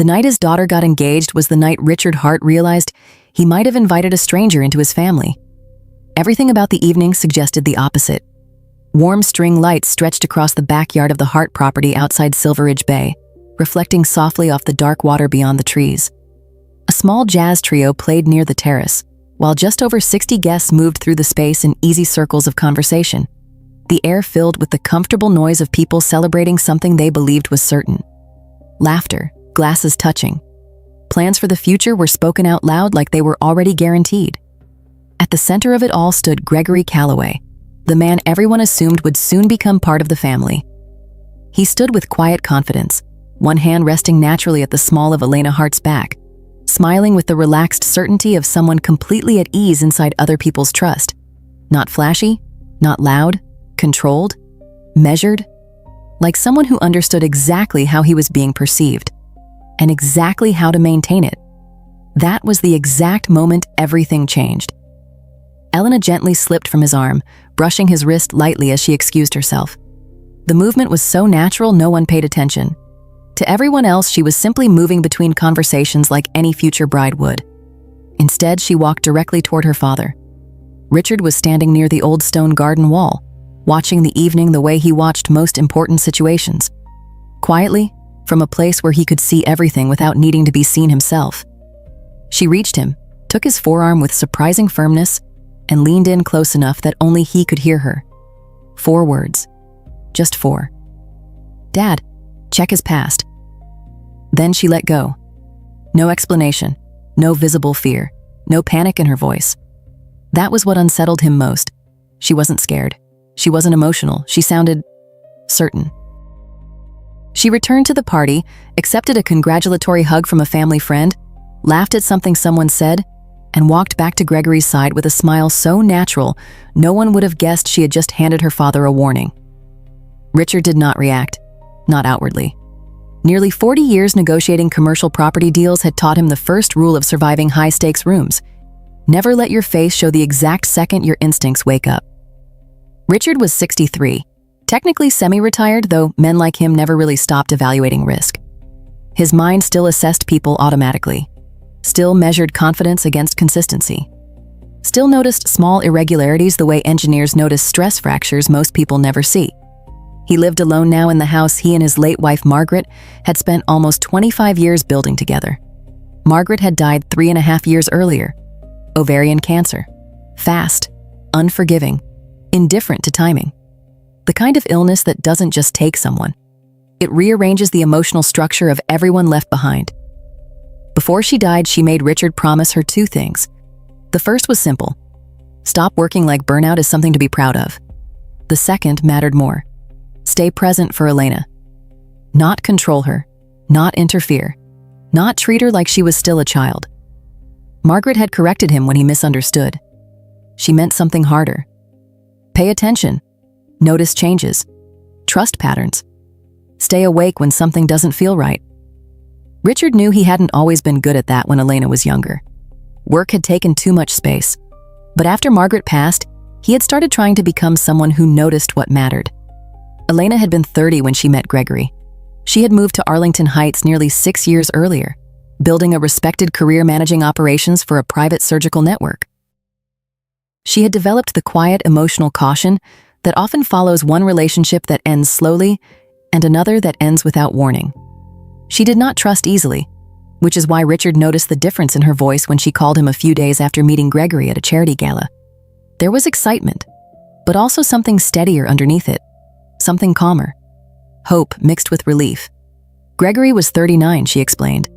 The night his daughter got engaged was the night Richard Hart realized he might have invited a stranger into his family. Everything about the evening suggested the opposite. Warm string lights stretched across the backyard of the Hart property outside Silveridge Bay, reflecting softly off the dark water beyond the trees. A small jazz trio played near the terrace, while just over 60 guests moved through the space in easy circles of conversation, the air filled with the comfortable noise of people celebrating something they believed was certain. Laughter, glasses touching. Plans for the future were spoken out loud like they were already guaranteed. At the center of it all stood Gregory Calloway, the man everyone assumed would soon become part of the family. He stood with quiet confidence, one hand resting naturally at the small of Elena Hart's back, smiling with the relaxed certainty of someone completely at ease inside other people's trust. Not flashy, not loud, controlled, measured, like someone who understood exactly how he was being perceived, and exactly how to maintain it. That was the exact moment everything changed. Elena gently slipped from his arm, brushing his wrist lightly as she excused herself. The movement was so natural no one paid attention. To everyone else, she was simply moving between conversations like any future bride would. Instead, she walked directly toward her father. Richard was standing near the old stone garden wall, watching the evening the way he watched most important situations. Quietly, from a place where he could see everything without needing to be seen himself. She reached him, took his forearm with surprising firmness, and leaned in close enough that only he could hear her. 4 words. Just 4. "Dad, check his past." Then she let go. No explanation, no visible fear, no panic in her voice. That was what unsettled him most. She wasn't scared. She wasn't emotional. She sounded certain. She returned to the party, accepted a congratulatory hug from a family friend, laughed at something someone said, and walked back to Gregory's side with a smile so natural no one would have guessed she had just handed her father a warning. Richard did not react, not outwardly. Nearly 40 years negotiating commercial property deals had taught him the first rule of surviving high-stakes rooms. Never let your face show the exact second your instincts wake up. Richard was 63, technically semi-retired, though men like him never really stopped evaluating risk. His mind still assessed people automatically, still measured confidence against consistency, still noticed small irregularities the way engineers notice stress fractures most people never see. He lived alone now in the house he and his late wife Margaret had spent almost 25 years building together. Margaret had died 3.5 years earlier. Ovarian cancer. Fast, unforgiving, indifferent to timing. The kind of illness that doesn't just take someone. It rearranges the emotional structure of everyone left behind. Before she died, she made Richard promise her 2 things. The first was simple. Stop working like burnout is something to be proud of. The second mattered more. Stay present for Elena. Not control her, not interfere, not treat her like she was still a child. Margaret had corrected him when he misunderstood. She meant something harder. Pay attention. Notice changes. Trust patterns. Stay awake when something doesn't feel right. Richard knew he hadn't always been good at that when Elena was younger. Work had taken too much space. But after Margaret passed, he had started trying to become someone who noticed what mattered. Elena had been 30 when she met Gregory. She had moved to Arlington Heights nearly 6 years earlier, building a respected career managing operations for a private surgical network. She had developed the quiet emotional caution that often follows one relationship that ends slowly and another that ends without warning. She did not trust easily, which is why Richard noticed the difference in her voice when she called him a few days after meeting Gregory at a charity gala. There was excitement, but also something steadier underneath it, something calmer. Hope mixed with relief. Gregory was 39, she explained,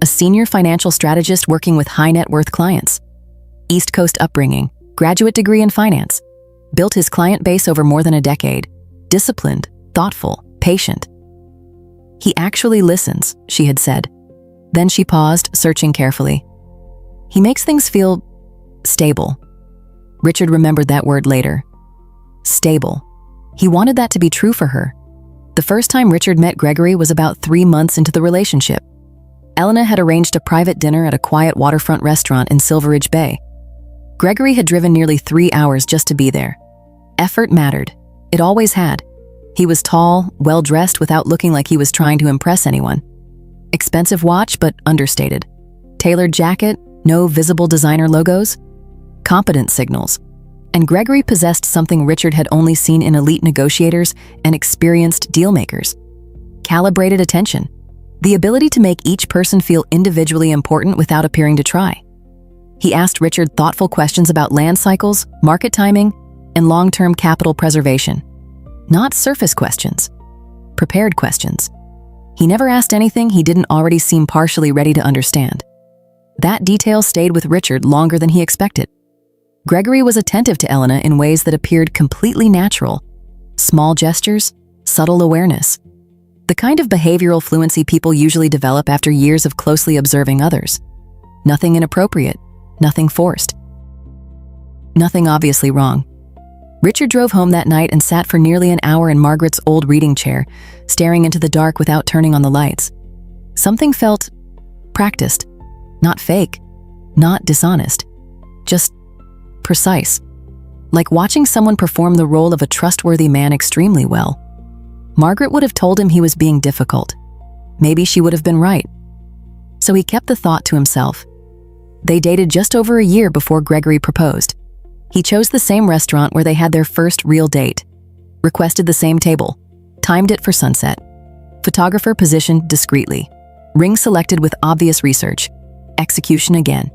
a senior financial strategist working with high-net-worth clients. East Coast upbringing, graduate degree in finance. Built his client base over more than a decade. Disciplined, thoughtful, patient. He actually listens, she had said. Then she paused, searching carefully. He makes things feel stable. Richard remembered that word later. Stable. He wanted that to be true for her. The first time Richard met Gregory was about 3 months into the relationship. Elena had arranged a private dinner at a quiet waterfront restaurant in Silveridge Bay. Gregory had driven nearly 3 hours just to be there. Effort mattered. It always had. He was tall, well-dressed without looking like he was trying to impress anyone. Expensive watch, but understated. Tailored jacket, no visible designer logos. Competence signals. And Gregory possessed something Richard had only seen in elite negotiators and experienced dealmakers. Calibrated attention. The ability to make each person feel individually important without appearing to try. He asked Richard thoughtful questions about land cycles, market timing, and long-term capital preservation. Not surface questions. Prepared questions. He never asked anything he didn't already seem partially ready to understand. That detail stayed with Richard longer than he expected. Gregory was attentive to Elena in ways that appeared completely natural. Small gestures, subtle awareness. The kind of behavioral fluency people usually develop after years of closely observing others. Nothing inappropriate, nothing forced. Nothing obviously wrong. Richard drove home that night and sat for nearly an hour in Margaret's old reading chair, staring into the dark without turning on the lights. Something felt practiced, not fake, not dishonest, just precise, like watching someone perform the role of a trustworthy man extremely well. Margaret would have told him he was being difficult. Maybe she would have been right. So he kept the thought to himself. They dated just over a year before Gregory proposed. He chose the same restaurant where they had their first real date, requested the same table, timed it for sunset. Photographer positioned discreetly, ring selected with obvious research, execution again.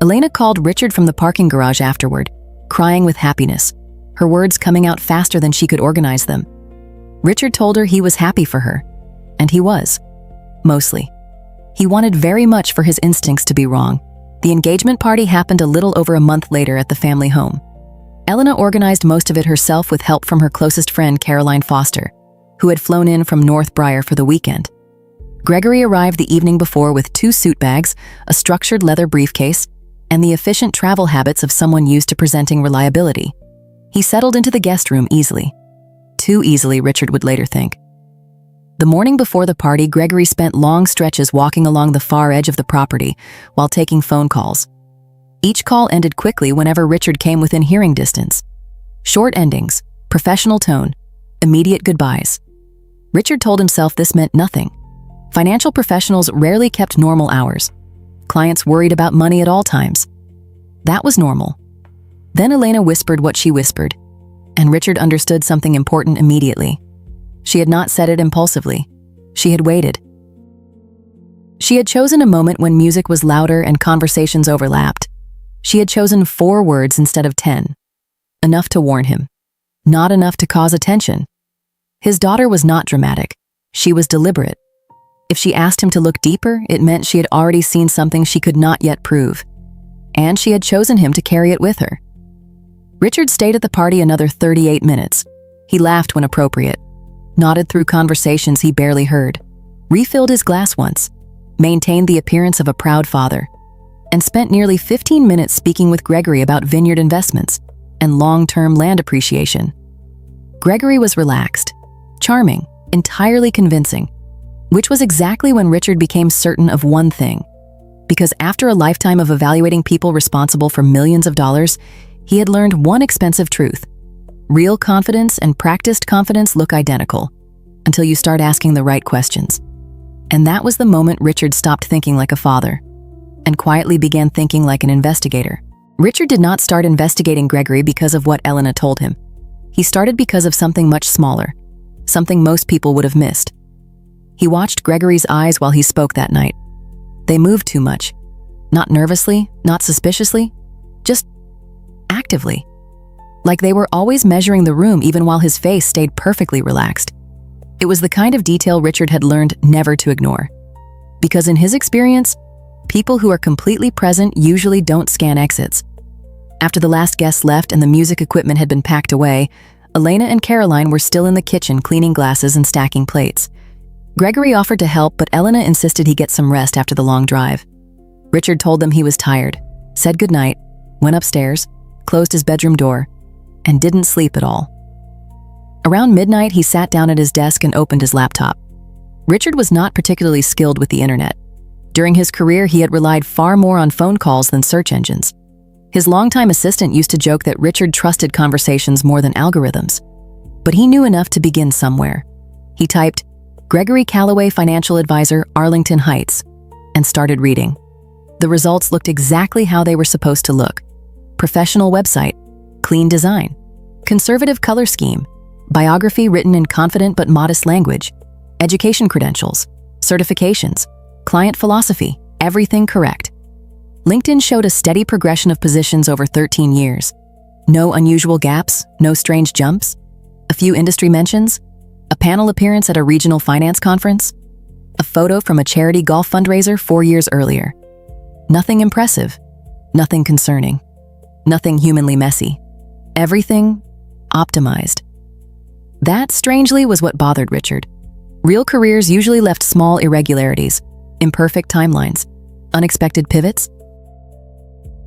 Elena called Richard from the parking garage afterward, crying with happiness, her words coming out faster than she could organize them. Richard told her he was happy for her, and he was, mostly. He wanted very much for his instincts to be wrong. The engagement party happened a little over a month later at the family home. Elena organized most of it herself with help from her closest friend Caroline Foster, who had flown in from North Briar for the weekend. Gregory arrived the evening before with 2 suit bags, a structured leather briefcase, and the efficient travel habits of someone used to presenting reliability. He settled into the guest room easily. Too easily, Richard would later think. The morning before the party, Gregory spent long stretches walking along the far edge of the property while taking phone calls. Each call ended quickly whenever Richard came within hearing distance. Short endings, professional tone, immediate goodbyes. Richard told himself this meant nothing. Financial professionals rarely kept normal hours. Clients worried about money at all times. That was normal. Then Elena whispered what she whispered, and Richard understood something important immediately. She had not said it impulsively. She had waited. She had chosen a moment when music was louder and conversations overlapped. She had chosen 4 words instead of 10. Enough to warn him. Not enough to cause attention. His daughter was not dramatic. She was deliberate. If she asked him to look deeper, it meant she had already seen something she could not yet prove. And she had chosen him to carry it with her. Richard stayed at the party another 38 minutes. He laughed when appropriate, nodded through conversations he barely heard, refilled his glass once, maintained the appearance of a proud father, and spent nearly 15 minutes speaking with Gregory about vineyard investments and long-term land appreciation. Gregory was relaxed, charming, entirely convincing, which was exactly when Richard became certain of one thing. Because after a lifetime of evaluating people responsible for millions of dollars, he had learned one expensive truth. Real confidence and practiced confidence look identical until you start asking the right questions. And that was the moment Richard stopped thinking like a father and quietly began thinking like an investigator. Richard did not start investigating Gregory because of what Elena told him. He started because of something much smaller, something most people would have missed. He watched Gregory's eyes while he spoke that night. They moved too much. Not nervously, not suspiciously, just actively. Like they were always measuring the room even while his face stayed perfectly relaxed. It was the kind of detail Richard had learned never to ignore. Because in his experience, people who are completely present usually don't scan exits. After the last guest left and the music equipment had been packed away, Elena and Caroline were still in the kitchen cleaning glasses and stacking plates. Gregory offered to help, but Elena insisted he get some rest after the long drive. Richard told them he was tired, said goodnight, went upstairs, closed his bedroom door, and didn't sleep at all. Around midnight, he sat down at his desk and opened his laptop. Richard was not particularly skilled with the internet. During his career, he had relied far more on phone calls than search engines. His longtime assistant used to joke that Richard trusted conversations more than algorithms. But he knew enough to begin somewhere. He typed, Gregory Calloway Financial Advisor, Arlington Heights, and started reading. The results looked exactly how they were supposed to look. Professional website, clean design, conservative color scheme, biography written in confident but modest language, education credentials, certifications, client philosophy, everything correct. LinkedIn showed a steady progression of positions over 13 years. No unusual gaps, no strange jumps, a few industry mentions, a panel appearance at a regional finance conference, a photo from a charity golf fundraiser 4 years earlier. Nothing impressive, nothing concerning, nothing humanly messy. Everything optimized. That, strangely, was what bothered Richard. Real careers usually left small irregularities, imperfect timelines, unexpected pivots.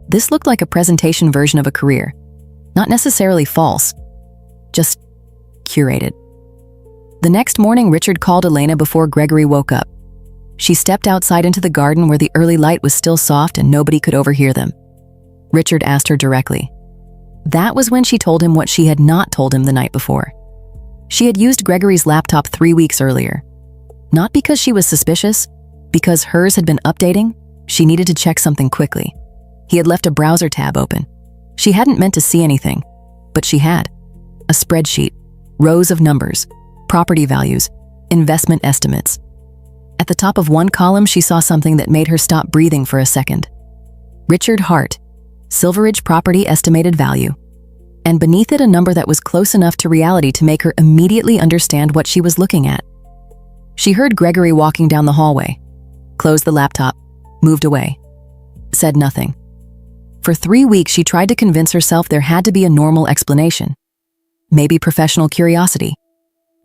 This looked like a presentation version of a career, not necessarily false, just curated. The next morning, Richard called Elena before Gregory woke up. She stepped outside into the garden where the early light was still soft and nobody could overhear them. Richard asked her directly. That was when she told him what she had not told him the night before. She had used Gregory's laptop 3 weeks earlier. Not because she was suspicious, because hers had been updating, she needed to check something quickly. He had left a browser tab open. She hadn't meant to see anything, but she had. A spreadsheet, rows of numbers, property values, investment estimates. At the top of one column, she saw something that made her stop breathing for a second. Richard Hart, Silveridge Property Estimated Value. And beneath it, a number that was close enough to reality to make her immediately understand what she was looking at. She heard Gregory walking down the hallway, closed the laptop, moved away, said nothing. For 3 weeks, she tried to convince herself there had to be a normal explanation. Maybe professional curiosity,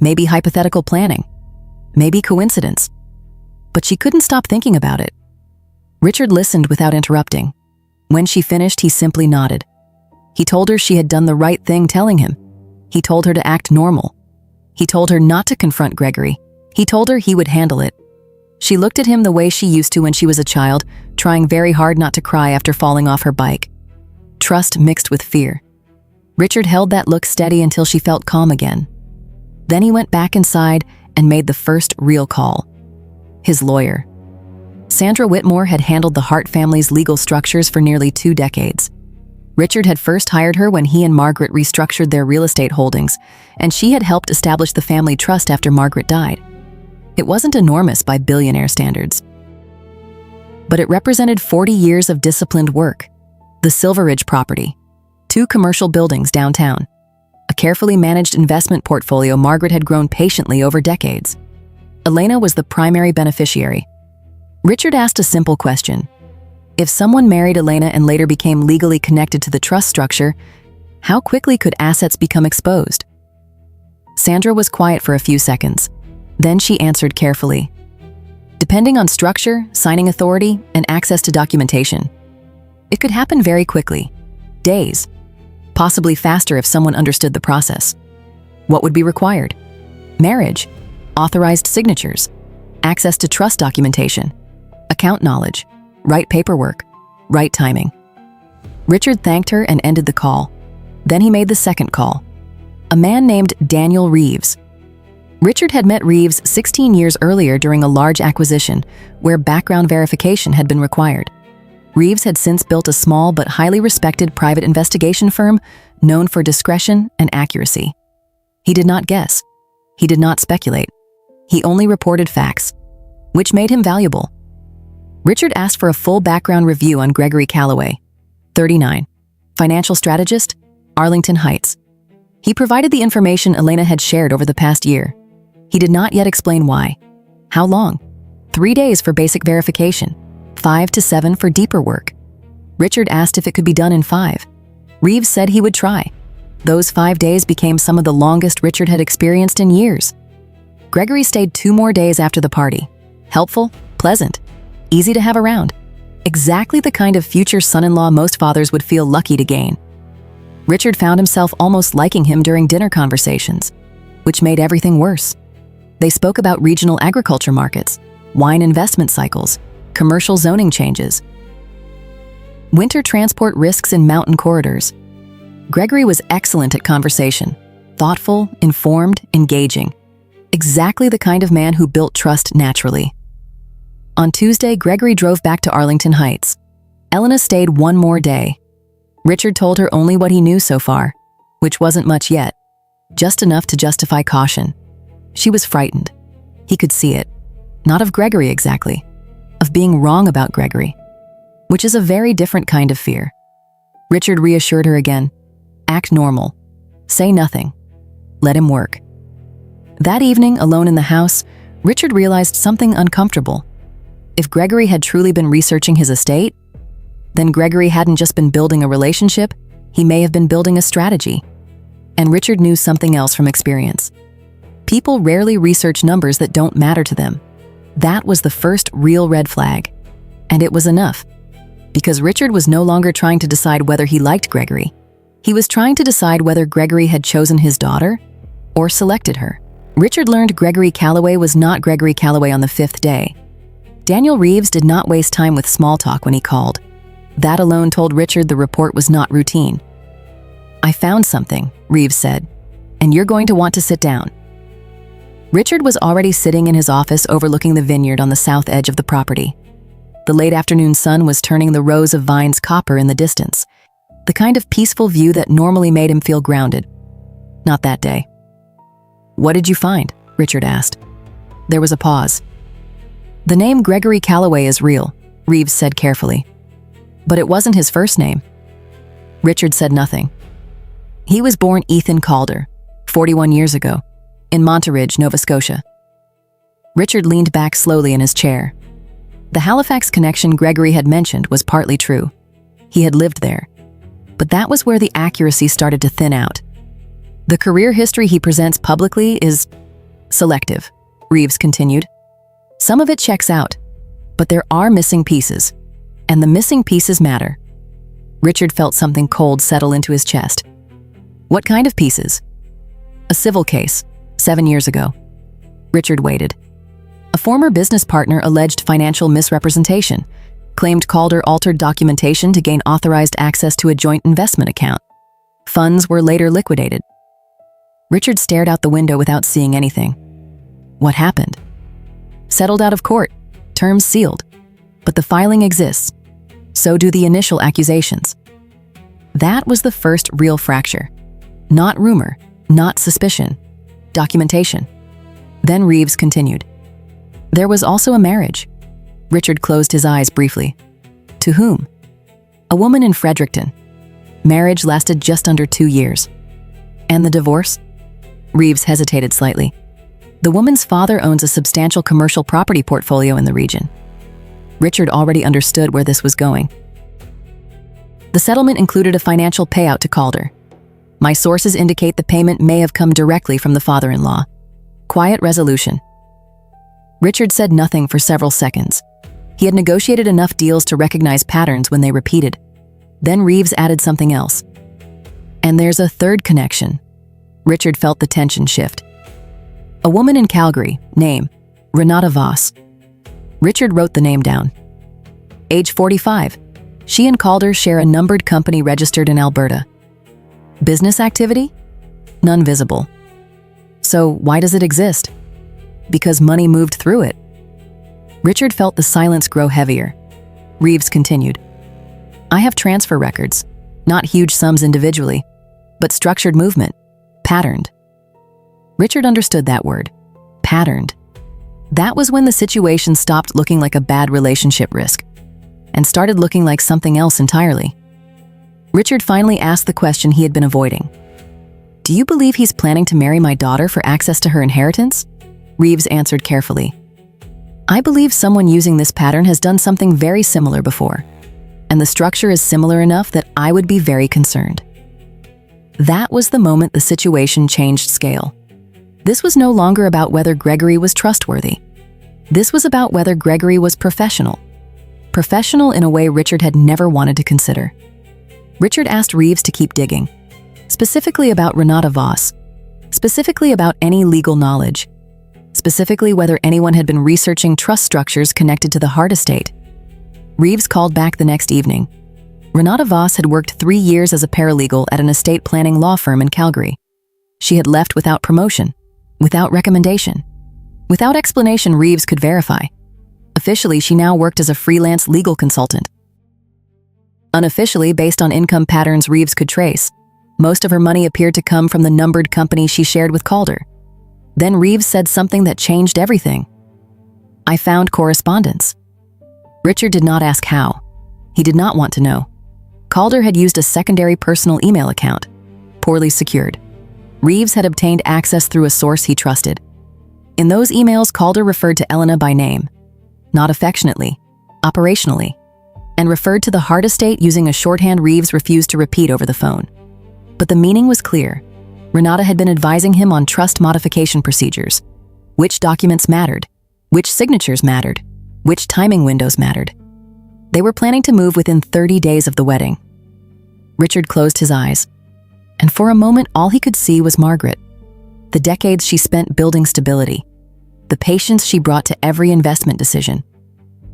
maybe hypothetical planning, maybe coincidence. But she couldn't stop thinking about it. Richard listened without interrupting. When she finished, he simply nodded. He told her she had done the right thing telling him. He told her to act normal. He told her not to confront Gregory. He told her he would handle it. She looked at him the way she used to when she was a child, trying very hard not to cry after falling off her bike. Trust mixed with fear. Richard held that look steady until she felt calm again. Then he went back inside and made the first real call. His lawyer. Sandra Whitmore had handled the Hart family's legal structures for nearly 2 decades. Richard had first hired her when he and Margaret restructured their real estate holdings, and she had helped establish the family trust after Margaret died. It wasn't enormous by billionaire standards, but it represented 40 years of disciplined work. The Silveridge property, 2 commercial buildings downtown, a carefully managed investment portfolio Margaret had grown patiently over decades. Elena was the primary beneficiary. Richard asked a simple question. If someone married Elena and later became legally connected to the trust structure, how quickly could assets become exposed? Sandra was quiet for a few seconds. Then she answered carefully. Depending on structure, signing authority, and access to documentation, it could happen very quickly. Days. Possibly faster if someone understood the process. What would be required? Marriage, authorized signatures, access to trust documentation, account knowledge, right paperwork, right timing. Richard thanked her and ended the call. Then he made the second call. A man named Daniel Reeves. Richard had met Reeves 16 years earlier during a large acquisition where background verification had been required. Reeves had since built a small but highly respected private investigation firm known for discretion and accuracy. He did not guess. He did not speculate. He only reported facts, which made him valuable. Richard asked for a full background review on Gregory Calloway, 39, financial strategist, Arlington Heights. He provided the information Elena had shared over the past year. He did not yet explain why. How long? 3 days for basic verification, 5 to 7 for deeper work. Richard asked if it could be done in 5. Reeves said he would try. Those 5 days became some of the longest Richard had experienced in years. Gregory stayed 2 more days after the party. Helpful, pleasant, easy to have around. Exactly the kind of future son-in-law most fathers would feel lucky to gain. Richard found himself almost liking him during dinner conversations, which made everything worse. They spoke about regional agriculture markets, wine investment cycles, commercial zoning changes, winter transport risks in mountain corridors. Gregory was excellent at conversation, thoughtful, informed, engaging. Exactly the kind of man who built trust naturally. On Tuesday, Gregory drove back to Arlington Heights. Elena stayed one more day. Richard told her only what he knew so far, which wasn't much yet, just enough to justify caution. She was frightened. He could see it. Not of Gregory exactly, of being wrong about Gregory, which is a very different kind of fear. Richard reassured her again. Act normal. Say nothing. Let him work. That evening, alone in the house, Richard realized something uncomfortable. If Gregory had truly been researching his estate, then Gregory hadn't just been building a relationship, he may have been building a strategy. And Richard knew something else from experience. People rarely research numbers that don't matter to them. That was the first real red flag. And it was enough. Because Richard was no longer trying to decide whether he liked Gregory. He was trying to decide whether Gregory had chosen his daughter or selected her. Richard learned Gregory Calloway was not Gregory Calloway on the 5th day. Daniel Reeves did not waste time with small talk when he called. That alone told Richard the report was not routine. I found something, Reeves said, and you're going to want to sit down. Richard was already sitting in his office overlooking the vineyard on the south edge of the property. The late afternoon sun was turning the rows of vines copper in the distance, the kind of peaceful view that normally made him feel grounded. Not that day. What did you find? Richard asked. There was a pause. The name Gregory Calloway is real, Reeves said carefully. But it wasn't his first name. Richard said nothing. He was born Ethan Calder, 41 years ago, in Monteridge, Nova Scotia. Richard leaned back slowly in his chair. The Halifax connection Gregory had mentioned was partly true. He had lived there. But that was where the accuracy started to thin out. The career history he presents publicly is selective, Reeves continued. Some of it checks out, but there are missing pieces, and the missing pieces matter. Richard felt something cold settle into his chest. What kind of pieces? A civil case, 7 years ago. Richard waited. A former business partner alleged financial misrepresentation, claimed Calder altered documentation to gain authorized access to a joint investment account. Funds were later liquidated. Richard stared out the window without seeing anything. What happened? Settled out of court, terms sealed. But the filing exists. So do the initial accusations. That was the first real fracture. Not rumor, not suspicion. Documentation. Then Reeves continued. There was also a marriage. Richard closed his eyes briefly. To whom? A woman in Fredericton. Marriage lasted just under 2 years. And the divorce? Reeves hesitated slightly. The woman's father owns a substantial commercial property portfolio in the region. Richard already understood where this was going. The settlement included a financial payout to Calder. My sources indicate the payment may have come directly from the father-in-law. Quiet resolution. Richard said nothing for several seconds. He had negotiated enough deals to recognize patterns when they repeated. Then Reeves added something else. And there's a third connection. Richard felt the tension shift. A woman in Calgary, name, Renata Voss. Richard wrote the name down. Age 45. She and Calder share a numbered company registered in Alberta. Business activity? None visible. So why does it exist? Because money moved through it. Richard felt the silence grow heavier. Reeves continued. I have transfer records, not huge sums individually, but structured movement, patterned. Richard understood that word, patterned. That was when the situation stopped looking like a bad relationship risk and started looking like something else entirely. Richard finally asked the question he had been avoiding. Do you believe he's planning to marry my daughter for access to her inheritance? Reeves answered carefully. I believe someone using this pattern has done something very similar before, and the structure is similar enough that I would be very concerned. That was the moment the situation changed scale. This was no longer about whether Gregory was trustworthy. This was about whether Gregory was professional. Professional in a way Richard had never wanted to consider. Richard asked Reeves to keep digging, specifically about Renata Voss, specifically about any legal knowledge, specifically whether anyone had been researching trust structures connected to the Hart estate. Reeves called back the next evening. Renata Voss had worked 3 years as a paralegal at an estate planning law firm in Calgary. She had left without promotion, without recommendation. Without explanation, Reeves could verify. Officially, she now worked as a freelance legal consultant. Unofficially, based on income patterns Reeves could trace, most of her money appeared to come from the numbered company she shared with Calder. Then Reeves said something that changed everything. "I found correspondence." Richard did not ask how. He did not want to know. Calder had used a secondary personal email account, poorly secured. Reeves had obtained access through a source he trusted. In those emails, Calder referred to Elena by name, not affectionately, operationally, and referred to the heart estate using a shorthand Reeves refused to repeat over the phone. But the meaning was clear. Renata had been advising him on trust modification procedures. Which documents mattered, which signatures mattered, which timing windows mattered. They were planning to move within 30 days of the wedding. Richard closed his eyes, and for a moment all he could see was Margaret. The decades she spent building stability, the patience she brought to every investment decision,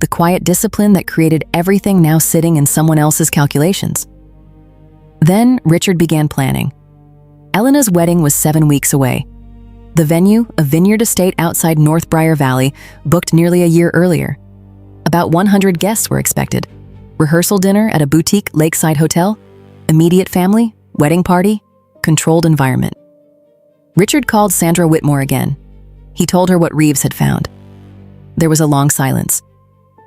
the quiet discipline that created everything now sitting in someone else's calculations. Then Richard began planning. Elena's wedding was 7 weeks away. The venue, a vineyard estate outside North Briar Valley, booked nearly a year earlier. About 100 guests were expected. Rehearsal dinner at a boutique lakeside hotel, immediate family, wedding party, controlled environment. Richard called Sandra Whitmore again. He told her what Reeves had found. There was a long silence.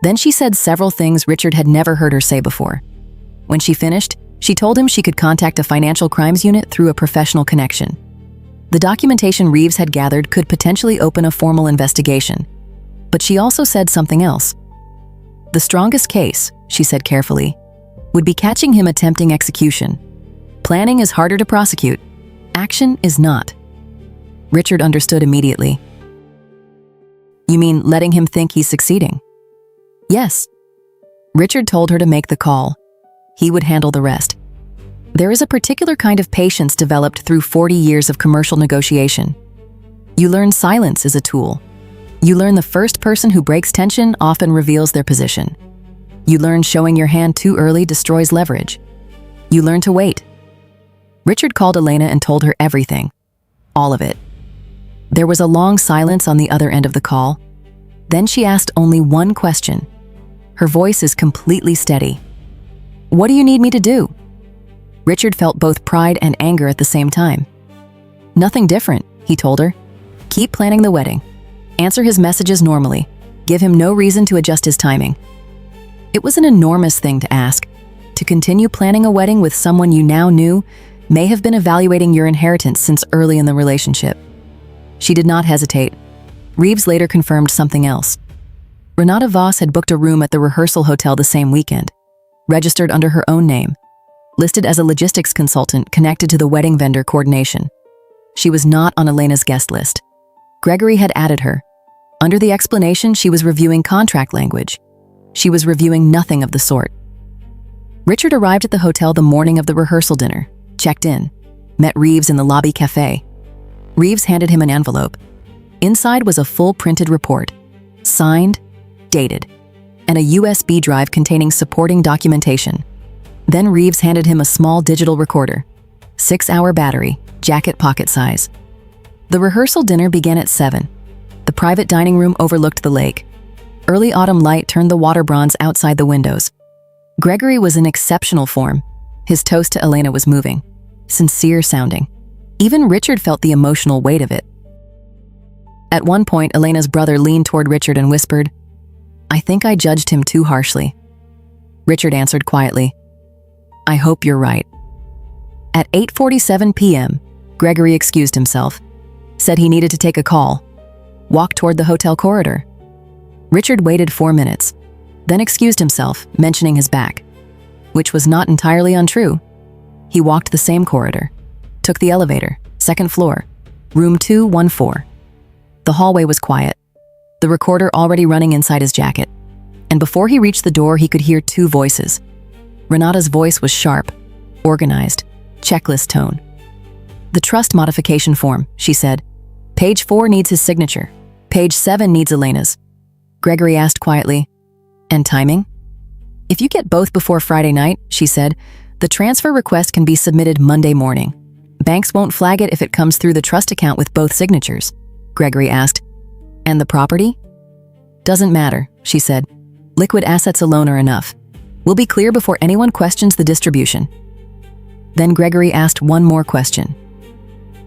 Then she said several things Richard had never heard her say before. When she finished, she told him she could contact a financial crimes unit through a professional connection. The documentation Reeves had gathered could potentially open a formal investigation. But she also said something else. The strongest case, she said carefully, would be catching him attempting execution. Planning is harder to prosecute. Action is not. Richard understood immediately. "You mean letting him think he's succeeding?" "Yes." Richard told her to make the call. He would handle the rest. There is a particular kind of patience developed through 40 years of commercial negotiation. You learn silence is a tool. You learn the first person who breaks tension often reveals their position. You learn showing your hand too early destroys leverage. You learn to wait. Richard called Elena and told her everything. All of it. There was a long silence on the other end of the call. Then she asked only one question. Her voice is completely steady. "What do you need me to do?" Richard felt both pride and anger at the same time. "Nothing different," he told her. "Keep planning the wedding. Answer his messages normally. Give him no reason to adjust his timing." It was an enormous thing to ask. To continue planning a wedding with someone you now knew may have been evaluating your inheritance since early in the relationship. She did not hesitate. Reeves later confirmed something else. Renata Voss had booked a room at the rehearsal hotel the same weekend, registered under her own name, listed as a logistics consultant connected to the wedding vendor coordination. She was not on Elena's guest list. Gregory had added her. Under the explanation, she was reviewing contract language. She was reviewing nothing of the sort. Richard arrived at the hotel the morning of the rehearsal dinner, checked in, met Reeves in the lobby cafe. Reeves handed him an envelope. Inside was a full printed report, signed, dated, and a USB drive containing supporting documentation. Then Reeves handed him a small digital recorder, 6-hour battery, jacket pocket size. The rehearsal dinner began at 7. The private dining room overlooked the lake. Early autumn light turned the water bronze outside the windows. Gregory was in exceptional form. His toast to Elena was moving, sincere sounding. Even Richard felt the emotional weight of it. At one point, Elena's brother leaned toward Richard and whispered, "I think I judged him too harshly." Richard answered quietly, "I hope you're right." At 8:47 p.m., Gregory excused himself, said he needed to take a call, walked toward the hotel corridor. Richard waited 4 minutes, then excused himself, mentioning his back, which was not entirely untrue. He walked the same corridor, took the elevator, second floor, room 214. The hallway was quiet, the recorder already running inside his jacket, and before he reached the door, he could hear 2 voices. Renata's voice was sharp, organized, checklist tone. "The trust modification form," she said. "Page 4 needs his signature. Page 7 needs Elena's." Gregory asked quietly, "And timing?" "If you get both before Friday night," she said, "the transfer request can be submitted Monday morning. Banks won't flag it if it comes through the trust account with both signatures." Gregory asked, And the property? Doesn't matter, she said. Liquid assets alone are enough. We'll be clear before anyone questions the distribution. Then Gregory asked one more question.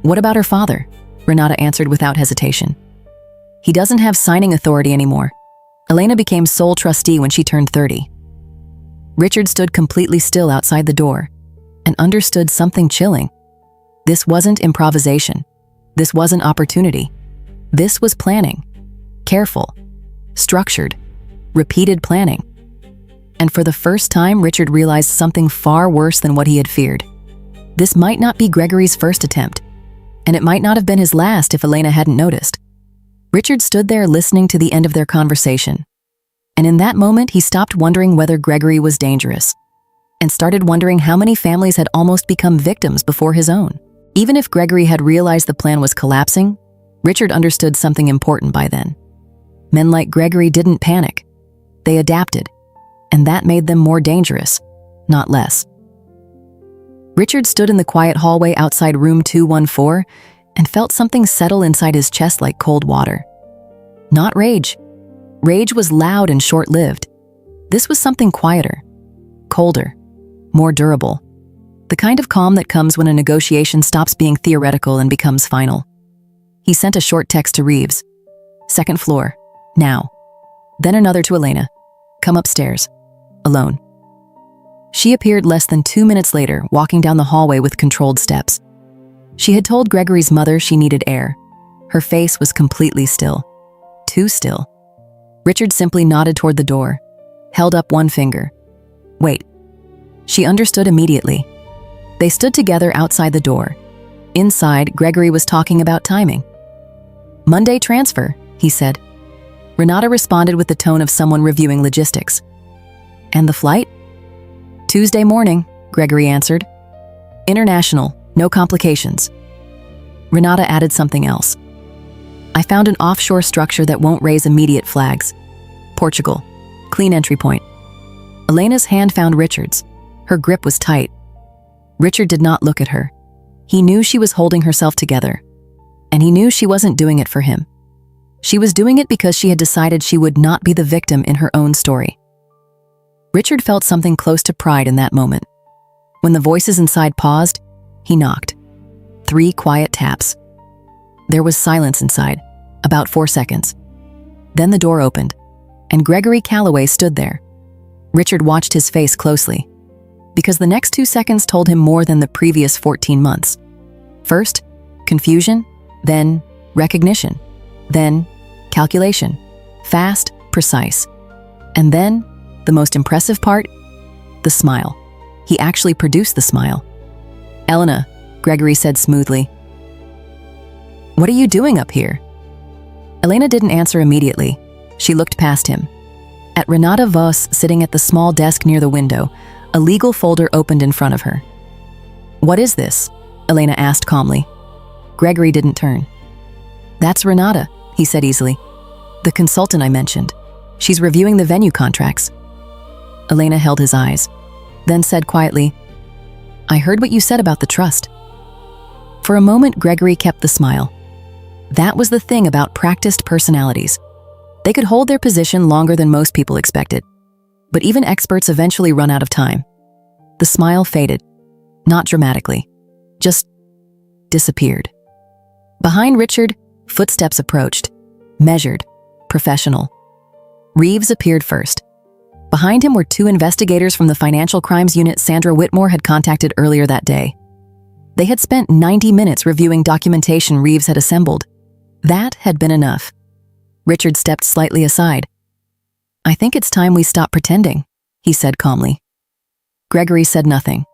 What about her father? Renata answered without hesitation. He doesn't have signing authority anymore. Elena became sole trustee when she turned 30. Richard stood completely still outside the door and understood something chilling. This wasn't improvisation. This wasn't opportunity. This was planning. Careful, structured, repeated planning. And for the first time, Richard realized something far worse than what he had feared. This might not be Gregory's first attempt, and it might not have been his last if Elena hadn't noticed. Richard stood there listening to the end of their conversation. And in that moment, he stopped wondering whether Gregory was dangerous and started wondering how many families had almost become victims before his own. Even if Gregory had realized the plan was collapsing, Richard understood something important by then. Men like Gregory didn't panic. They adapted, and that made them more dangerous, not less. Richard stood in the quiet hallway outside room 214 and felt something settle inside his chest like cold water. Not rage. Rage was loud and short-lived. This was something quieter, colder, more durable. The kind of calm that comes when a negotiation stops being theoretical and becomes final. He sent a short text to Reeves. Second floor, now. Then another to Elena. Come upstairs, alone. She appeared less than 2 minutes later, walking down the hallway with controlled steps. She had told Gregory's mother she needed air. Her face was completely still. Too still. Richard simply nodded toward the door, held up one finger. Wait. She understood immediately. They stood together outside the door. Inside, Gregory was talking about timing. Monday transfer, he said. Renata responded with the tone of someone reviewing logistics. And the flight? Tuesday morning, Gregory answered. International, no complications. Renata added something else. I found an offshore structure that won't raise immediate flags. Portugal, clean entry point. Elena's hand found Richard's. Her grip was tight. Richard did not look at her. He knew she was holding herself together. And he knew she wasn't doing it for him. She was doing it because she had decided she would not be the victim in her own story. Richard felt something close to pride in that moment. When the voices inside paused, he knocked. 3 quiet taps. There was silence inside, about 4 seconds. Then the door opened, and Gregory Calloway stood there. Richard watched his face closely, because the next 2 seconds told him more than the previous 14 months. First, confusion, then recognition, then calculation, fast, precise. And then, the most impressive part, the smile. He actually produced the smile. Elena, Gregory said smoothly. What are you doing up here? Elena didn't answer immediately. She looked past him. At Renata Voss sitting at the small desk near the window, a legal folder opened in front of her. What is this? Elena asked calmly. Gregory didn't turn. That's Renata, he said easily. The consultant I mentioned. She's reviewing the venue contracts. Elena held his eyes, then said quietly, I heard what you said about the trust. For a moment, Gregory kept the smile. That was the thing about practiced personalities. They could hold their position longer than most people expected. But even experts eventually run out of time. The smile faded, not dramatically, just disappeared. Behind Richard, footsteps approached, measured, professional. Reeves appeared first. Behind him were 2 investigators from the Financial Crimes Unit Sandra Whitmore had contacted earlier that day. They had spent 90 minutes reviewing documentation Reeves had assembled. That had been enough. Richard stepped slightly aside. I think it's time we stop pretending, he said calmly. Gregory said nothing.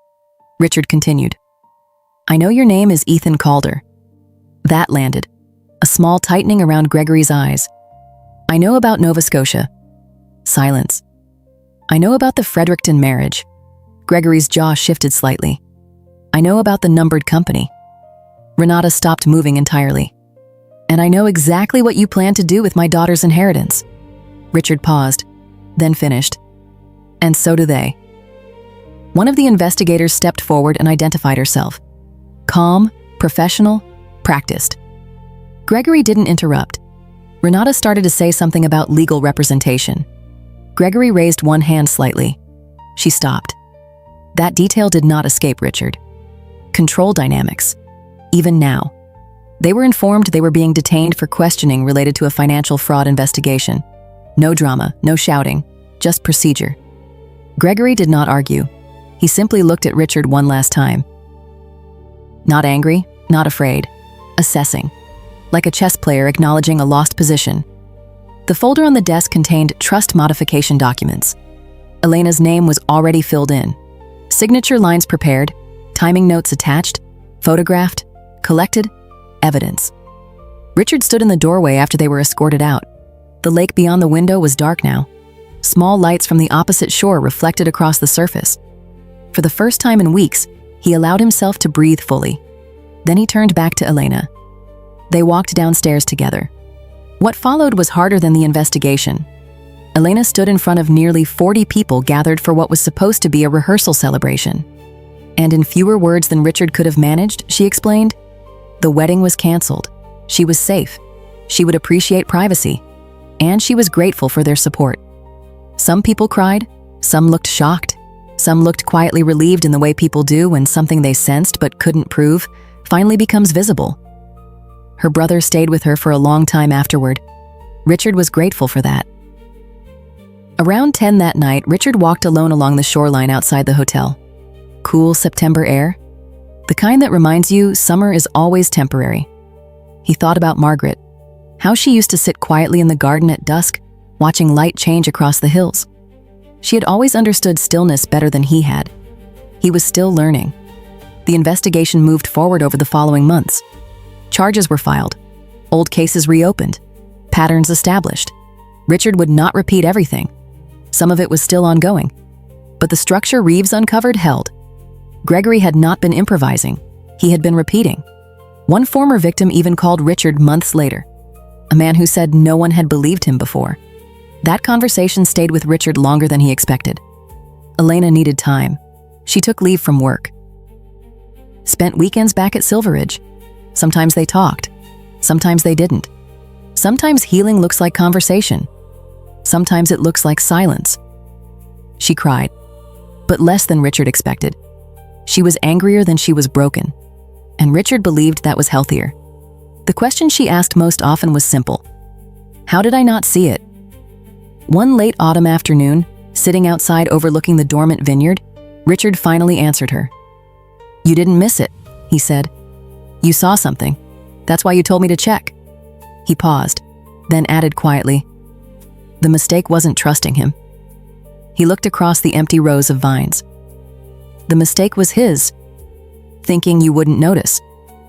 Richard continued. I know your name is Ethan Calder. That landed, a small tightening around Gregory's eyes. I know about Nova Scotia. Silence. I know about the Fredericton marriage. Gregory's jaw shifted slightly. I know about the numbered company. Renata stopped moving entirely. And I know exactly what you plan to do with my daughter's inheritance. Richard paused, then finished. And so do they. One of the investigators stepped forward and identified herself. Calm, professional, practiced. Gregory didn't interrupt. Renata started to say something about legal representation. Gregory raised one hand slightly. She stopped. That detail did not escape Richard. Control dynamics. Even now. They were informed they were being detained for questioning related to a financial fraud investigation. No drama, no shouting, just procedure. Gregory did not argue. He simply looked at Richard one last time. Not angry, not afraid. Assessing. Like a chess player acknowledging a lost position. The folder on the desk contained trust modification documents. Elena's name was already filled in. Signature lines prepared, timing notes attached, photographed, collected, evidence. Richard stood in the doorway after they were escorted out. The lake beyond the window was dark now. Small lights from the opposite shore reflected across the surface. For the first time in weeks, he allowed himself to breathe fully. Then he turned back to Elena. They walked downstairs together. What followed was harder than the investigation. Elena stood in front of nearly 40 people gathered for what was supposed to be a rehearsal celebration. And in fewer words than Richard could have managed, she explained, the wedding was canceled. She was safe. She would appreciate privacy. And she was grateful for their support. Some people cried, some looked shocked, some looked quietly relieved in the way people do when something they sensed but couldn't prove finally becomes visible. Her brother stayed with her for a long time afterward. Richard was grateful for that. Around 10 that night, Richard walked alone along the shoreline outside the hotel. Cool September air, the kind that reminds you summer is always temporary. He thought about Margaret, how she used to sit quietly in the garden at dusk, watching light change across the hills. She had always understood stillness better than he had. He was still learning. The investigation moved forward over the following months. Charges were filed, old cases reopened, patterns established. Richard would not repeat everything. Some of it was still ongoing. But the structure Reeves uncovered held. Gregory had not been improvising. He had been repeating. One former victim even called Richard months later. A man who said no one had believed him before. That conversation stayed with Richard longer than he expected. Elena needed time. She took leave from work. Spent weekends back at Silveridge. Sometimes they talked. Sometimes they didn't. Sometimes healing looks like conversation. Sometimes it looks like silence. She cried, but less than Richard expected. She was angrier than she was broken, and Richard believed that was healthier. The question she asked most often was simple. How did I not see it? One late autumn afternoon, sitting outside overlooking the dormant vineyard, Richard finally answered her. You didn't miss it, he said. You saw something. That's why you told me to check. He paused, then added quietly, the mistake wasn't trusting him. He looked across the empty rows of vines. The mistake was his, thinking you wouldn't notice.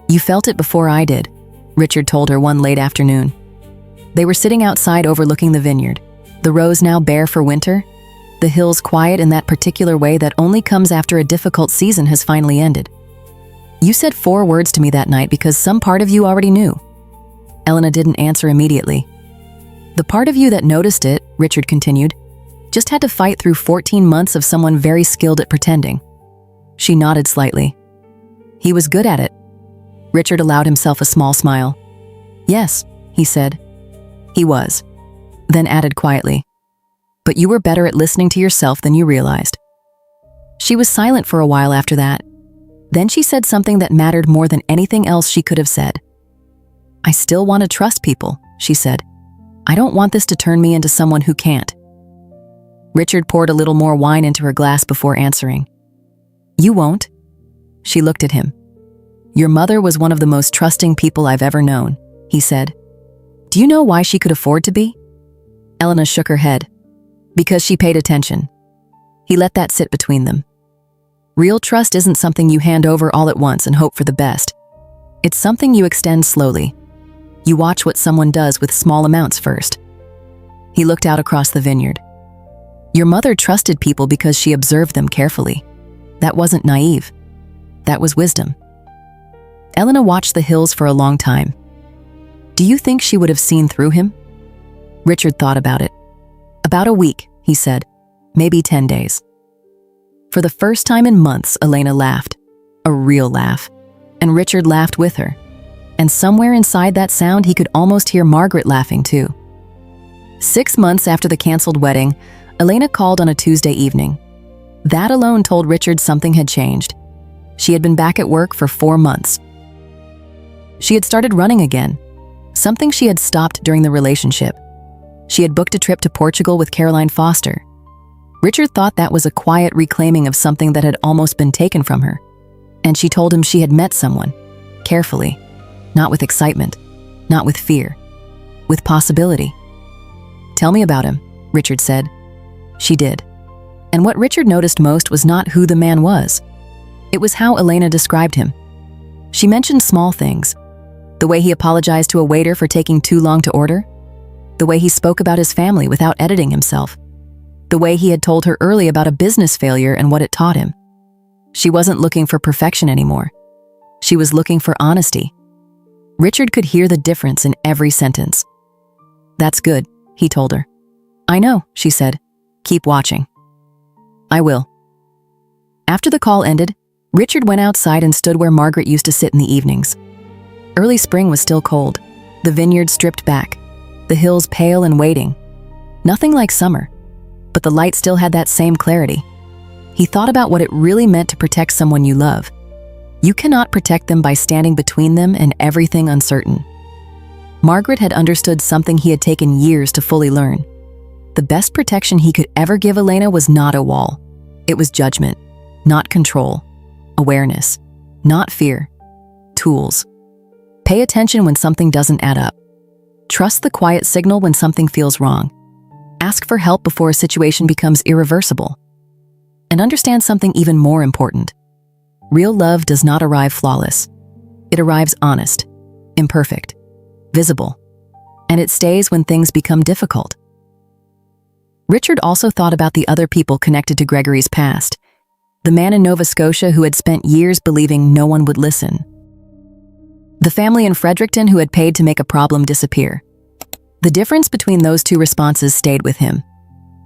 You felt it before I did, Richard told her one late afternoon. They were sitting outside overlooking the vineyard, the rows now bare for winter, the hills quiet in that particular way that only comes after a difficult season has finally ended. You said 4 words to me that night because some part of you already knew. Elena didn't answer immediately. The part of you that noticed it, Richard continued, just had to fight through 14 months of someone very skilled at pretending. She nodded slightly. He was good at it. Richard allowed himself a small smile. Yes, he said. He was. Then added quietly, but you were better at listening to yourself than you realized. She was silent for a while after that. Then she said something that mattered more than anything else she could have said. I still want to trust people, she said. I don't want this to turn me into someone who can't. Richard poured a little more wine into her glass before answering. You won't? She looked at him. Your mother was one of the most trusting people I've ever known, he said. Do you know why she could afford to be? Elena shook her head. Because she paid attention. He let that sit between them. Real trust isn't something you hand over all at once and hope for the best. It's something you extend slowly. You watch what someone does with small amounts first. He looked out across the vineyard. Your mother trusted people because she observed them carefully. That wasn't naive. That was wisdom. Elena watched the hills for a long time. Do you think she would have seen through him? Richard thought about it. About a week, he said. Maybe 10 days. For the first time in months, Elena laughed. A real laugh. And Richard laughed with her. And somewhere inside that sound, he could almost hear Margaret laughing too. 6 months after the canceled wedding, Elena called on a Tuesday evening. That alone told Richard something had changed. She had been back at work for 4 months. She had started running again, something she had stopped during the relationship. She had booked a trip to Portugal with Caroline Foster. Richard thought that was a quiet reclaiming of something that had almost been taken from her. And she told him she had met someone, carefully, not with excitement, not with fear, with possibility. "Tell me about him," Richard said. She did. And what Richard noticed most was not who the man was. It was how Elena described him. She mentioned small things. The way he apologized to a waiter for taking too long to order. The way he spoke about his family without editing himself. The way he had told her early about a business failure and what it taught him. She wasn't looking for perfection anymore. She was looking for honesty. Richard could hear the difference in every sentence. "That's good," he told her. "I know," she said. "Keep watching." "I will." After the call ended, Richard went outside and stood where Margaret used to sit in the evenings. Early spring was still cold, the vineyard stripped back, the hills pale and waiting. Nothing like summer, but the light still had that same clarity. He thought about what it really meant to protect someone you love. You cannot protect them by standing between them and everything uncertain. Margaret had understood something he had taken years to fully learn. The best protection he could ever give Elena was not a wall. It was judgment, not control, awareness, not fear, tools. Pay attention when something doesn't add up. Trust the quiet signal when something feels wrong. Ask for help before a situation becomes irreversible. And understand something even more important. Real love does not arrive flawless. It arrives honest, imperfect, visible, and it stays when things become difficult. Richard also thought about the other people connected to Gregory's past. The man in Nova Scotia who had spent years believing no one would listen. The family in Fredericton who had paid to make a problem disappear. The difference between those two responses stayed with him.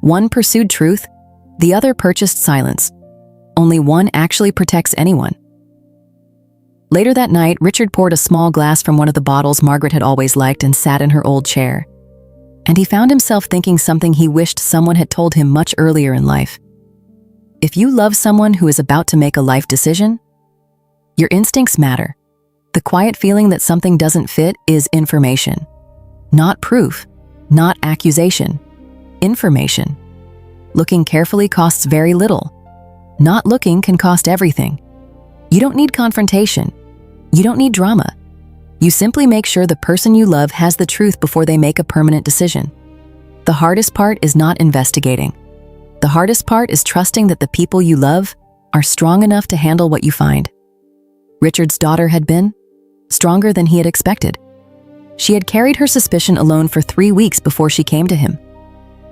One pursued truth, the other purchased silence. Only one actually protects anyone. Later that night, Richard poured a small glass from one of the bottles Margaret had always liked and sat in her old chair. And he found himself thinking something he wished someone had told him much earlier in life. If you love someone who is about to make a life decision, your instincts matter. The quiet feeling that something doesn't fit is information. Not proof, not accusation. Information. Looking carefully costs very little. Not looking can cost everything. You don't need confrontation. You don't need drama. You simply make sure the person you love has the truth before they make a permanent decision. The hardest part is not investigating. The hardest part is trusting that the people you love are strong enough to handle what you find. Richard's daughter had been stronger than he had expected. She had carried her suspicion alone for 3 weeks before she came to him.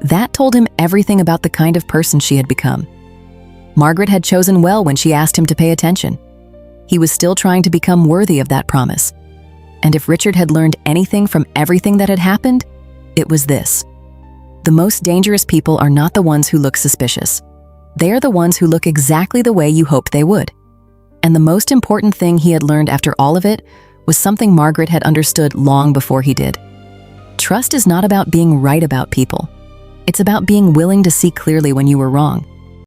That told him everything about the kind of person she had become. Margaret had chosen well when she asked him to pay attention. He was still trying to become worthy of that promise. And if Richard had learned anything from everything that had happened, it was this. The most dangerous people are not the ones who look suspicious. They are the ones who look exactly the way you hoped they would. And the most important thing he had learned after all of it was something Margaret had understood long before he did. Trust is not about being right about people. It's about being willing to see clearly when you were wrong.